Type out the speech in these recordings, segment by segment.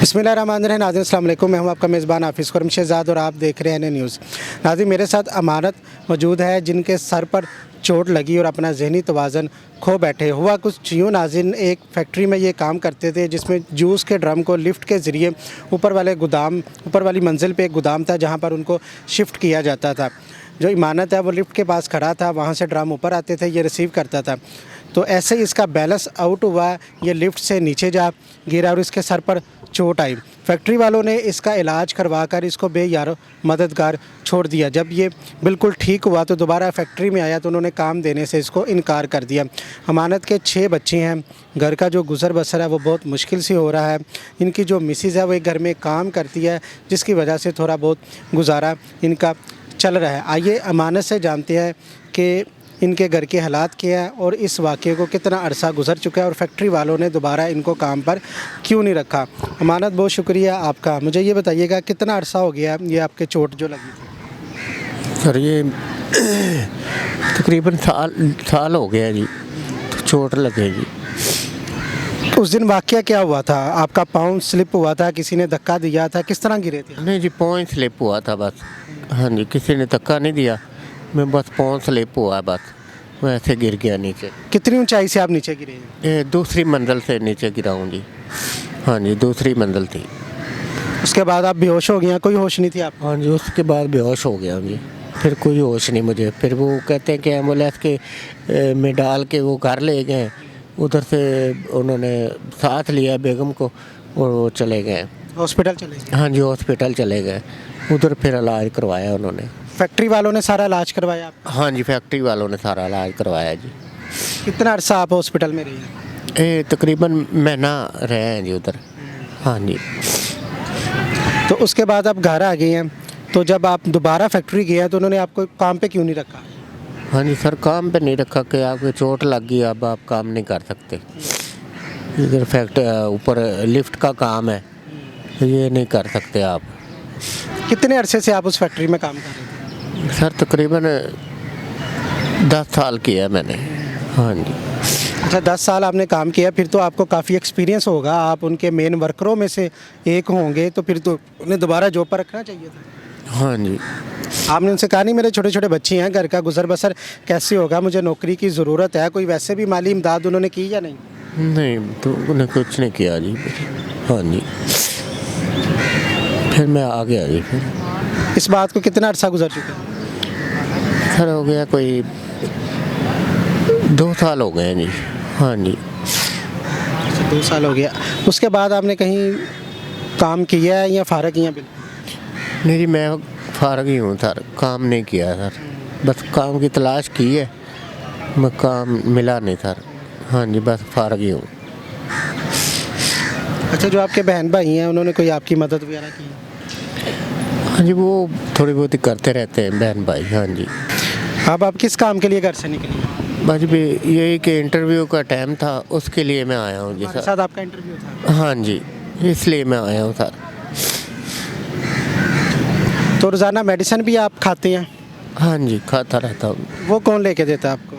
बिस्मिल्लाहिर्रहमानिर्रहीम। नाज़रीन अस्सलाम वालेकुम। मैं हूं आपका मेज़बान हाफिज़ खुरम शहज़ाद और आप देख रहे हैं एन न्यूज़। नाज़रीन मेरे साथ अमानत मौजूद है जिनके सर पर चोट लगी और अपना ज़हनी तवाज़न खो बैठे। हुआ कुछ यूँ नाज़रीन, एक फ़ैक्ट्री में ये काम करते थे जिसमें जूस के ड्रम को लिफ्ट के ज़रिए ऊपर वाली मंजिल पे एक गोदाम था जहाँ पर उनको शिफ्ट किया जाता था। जो इमानत है वो लिफ्ट के पास खड़ा था, वहाँ से ड्रम ऊपर आते थे, ये रिसीव करता था। तो ऐसे ही इसका बैलेंस आउट हुआ, ये लिफ्ट से नीचे जा गिरा और इसके सर पर चोट आई। फैक्ट्री वालों ने इसका इलाज करवाकर इसको बेयारो मददगार छोड़ दिया। जब ये बिल्कुल ठीक हुआ तो दोबारा फैक्ट्री में आया तो उन्होंने काम देने से इसको इनकार कर दिया। अमानत के 6 बच्चे हैं, घर का जो गुज़र बसर है वो बहुत मुश्किल से हो रहा है। इनकी जो मिसिज़ है वो एक घर में काम करती है जिसकी वजह से थोड़ा बहुत गुजारा इनका चल रहा है। आइए अमानत से जानते हैं कि इनके घर के हालात क्या हैं और इस वाक़े को कितना अरसा गुजर चुका है और फैक्ट्री वालों ने दोबारा इनको काम पर क्यों नहीं रखा। अमानत, बहुत शुक्रिया आपका। मुझे ये बताइएगा कितना अरसा हो गया ये आपके चोट जो लगी थी? सर ये तकरीबन साल हो गया जी, तो चोट लगेगी। उस दिन वाक़या क्या हुआ था? आपका पाँव स्लिप हुआ था, किसी ने धक्का दिया था, किस तरह गिरे थे? नहीं जी, पाँव स्लिप हुआ था बस। हाँ जी, किसी ने धक्का नहीं दिया, मैं बस पाँव स्लिप हुआ बस, मैं ऐसे गिर गया नीचे। कितनी ऊंचाई से आप नीचे गिरे? ये दूसरी मंजिल से नीचे गिरा हूँ जी। हाँ जी, दूसरी मंजिल थी। उसके बाद आप बेहोश हो गए? कोई होश नहीं थी आप? हाँ जी, उसके बाद बेहोश हो गया जी, फिर कोई होश नहीं मुझे। फिर वो कहते हैं कि एम्बुलेंस के में डाल के वो घर ले गए, उधर से उन्होंने साथ लिया बेगम को और वो चले गए हॉस्पिटल चले गए? हाँ जी, हॉस्पिटल चले गए, उधर फिर इलाज करवाया उन्होंने। फैक्ट्री वालों ने सारा इलाज करवाया आप? हाँ जी, फैक्ट्री वालों ने सारा इलाज करवाया जी। कितना अरसा आप हॉस्पिटल में रहे? ये तकरीबन महीना रहे हैं जी उधर। हाँ जी। तो उसके बाद आप घर आ गए हैं, तो जब आप दोबारा फैक्ट्री गए हैं तो उन्होंने आपको काम पे क्यों नहीं रखा? हाँ जी सर, काम पे नहीं रखा कि आपको चोट लग गई, अब आप काम नहीं कर सकते। इधर ऊपर लिफ्ट का काम है, तो ये नहीं कर सकते आप। कितने अरसे से आप उस फैक्ट्री में काम कर रहे थे? सर तकरीबन 10 साल किया मैंने। हाँ जी। अच्छा, 10 साल आपने काम किया, फिर तो आपको काफ़ी एक्सपीरियंस होगा, आप उनके मेन वर्करों में से एक होंगे, तो फिर तो उन्हें दोबारा जॉब पर रखना चाहिए था। हाँ जी। आपने उनसे कहा नहीं मेरे छोटे छोटे बच्चे हैं, घर का गुजर बसर कैसे होगा, मुझे नौकरी की ज़रूरत है? कोई वैसे भी माली इमदाद उन्होंने की या नहीं? नहीं, तो उन्हें कुछ नहीं किया जी। हाँ जी, फिर मैं आ गया जी। फिर इस बात को कितना अरसा गुजर चुका है? सर हो गया कोई 2 साल हो गए हैं जी। हाँ जी। 2 साल हो गया। उसके बाद आपने कहीं काम किया है या फारग किया? बिल्कुल नहीं जी, मैं फारग ही हूँ सर, काम नहीं किया सर, बस काम की तलाश की है, मैं काम मिला नहीं सर। हाँ जी, बस फारग ही हूँ। अच्छा, जो आपके बहन भाई हैं उन्होंने कोई आपकी मदद वगैरह की? हाँ जी, वो थोड़ी बहुत ही करते रहते हैं बहन भाई। हाँ जी। अब आप किस काम के लिए घर से निकली? बस भी यही कि इंटरव्यू का टाइम था, उसके लिए मैं आया हूँ जी हमारे सर। साथ आपका इंटरव्यू था? हाँ जी, इसलिए मैं आया हूँ सर। तो रोज़ाना मेडिसिन भी आप खाते हैं? हाँ जी, खाता रहता हूँ। वो कौन लेके देता है आपको?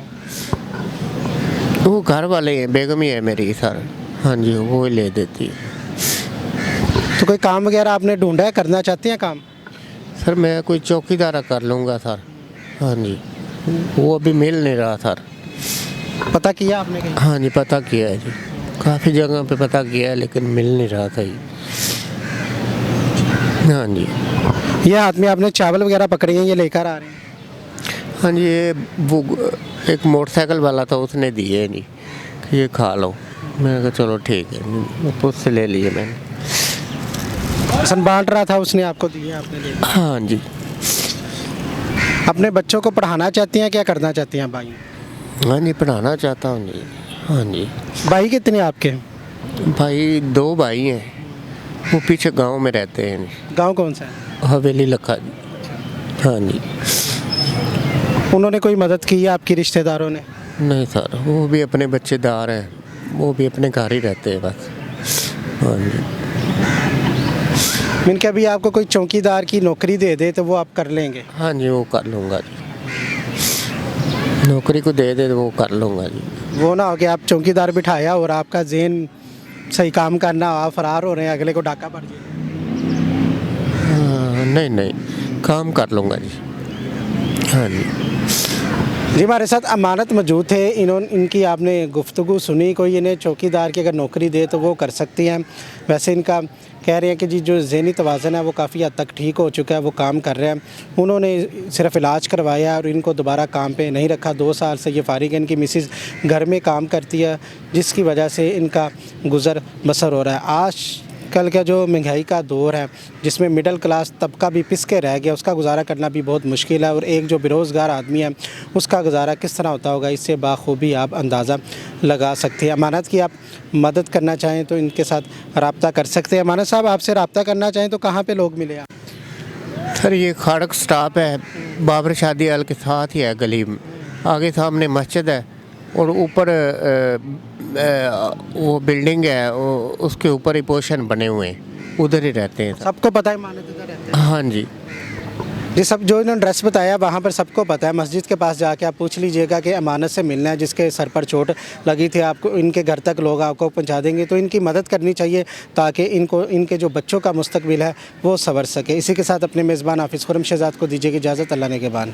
वो घर वाले हैं, बेगम ही है मेरी सर। हाँ जी, वो ही ले देती है। तो कोई काम वगैरह आपने ढूंढा है, करना चाहते हैं काम? सर मैं कोई चौकीदारा कर लूँगा सर। हाँ जी, वो अभी मिल नहीं रहा सर। पता किया आपने कहीं? हाँ जी, पता किया है जी, काफ़ी जगह पे पता किया है लेकिन मिल नहीं रहा था जी। हाँ जी। ये हाथ में आपने चावल वगैरह पकड़े हैं, ये लेकर आ रहे हैं? हाँ जी, ये वो एक मोटरसाइकिल वाला था, उसने दिए नहीं कि ये खा लो। मैंने कहा चलो ठीक है, उससे ले लिए मैंने। सन बांट रहा था, उसने आपको दिए, आपने ले लिए? हाँ जी। अपने बच्चों को पढ़ाना चाहती हैं, क्या करना चाहती हैं भाई? हाँ जी, पढ़ाना चाहता हूँ जी। हाँ जी। भाई कितने आपके? भाई 2 भाई हैं, वो पीछे गांव में रहते हैं। गांव कौन सा है? हवेली लखा जी। हाँ जी। उन्होंने कोई मदद की है आपकी रिश्तेदारों ने? नहीं सर, वो भी अपने बच्चेदार हैं, वो भी अपने घर ही रहते हैं बस। हाँ जी। मैंने कहा अभी आपको कोई चौकीदार की नौकरी दे दे तो वो आप कर लेंगे? हाँ जी, वो कर लूँगा जी, नौकरी को दे दे तो वो कर लूँगा जी। वो ना हो कि आप चौकीदार बिठाया और आपका ज़हन सही काम करना, आप फरार हो रहे हैं, अगले को डाका पड़ जाए। नहीं नहीं, काम कर लूँगा जी। हाँ जी। जी हमारे साथ अमानत मौजूद थे, इनकी आपने गुफ्तगू सुनी, कोई इन्हें चौकीदार की अगर नौकरी दे तो वो कर सकती हैं। वैसे इनका कह रहे हैं कि जी जो ज़हनी तवाज़न है वो काफ़ी हद तक ठीक हो चुका है, वो काम कर रहे हैं। उन्होंने सिर्फ इलाज करवाया और इनको दोबारा काम पे नहीं रखा। 2 साल से ये फारिग है। इनकी मिसिज़ घर में काम करती है, जिसकी वजह से इनका गुज़र बसर हो रहा है। आज कल का जो महंगाई का दौर है, जिसमें मिडिल क्लास तबका भी पिस के रह गया, उसका गुजारा करना भी बहुत मुश्किल है। और एक जो बेरोज़गार आदमी है उसका गुजारा किस तरह होता होगा, इससे बाखूबी आप अंदाज़ा लगा सकते हैं। अमानत की आप मदद करना चाहें तो इनके साथ रब्ता कर सकते हैं। अमानत साहब, आपसे रब्ता करना चाहें तो कहाँ पे लोग मिले आप? सर ये खाड़क स्टॉप है, बाबर शादी हॉल के साथ ही है, गली में आगे सामने मस्जिद है और ऊपर वो बिल्डिंग है, उसके ऊपर ही पोर्शन बने हुए हैं, उधर ही रहते हैं। सबको पता है अमानत इधर रहते हैं? हाँ जी। जी, सब जो इन्होंने एड्रेस बताया वहाँ पर सबको पता है। मस्जिद के पास जाके आप पूछ लीजिएगा कि अमानत से मिलना है, जिसके सर पर चोट लगी थी, आपको इनके घर तक लोग आपको पहुँचा देंगे। तो इनकी मदद करनी चाहिए ताकि इनके जो बच्चों का मुस्तकबिल है वो संवर सके। इसी के साथ अपने मेज़बान हाफिज़ खुर्रम शहज़ाद को दीजिए इजाज़त। अल्लाह ने के बाद।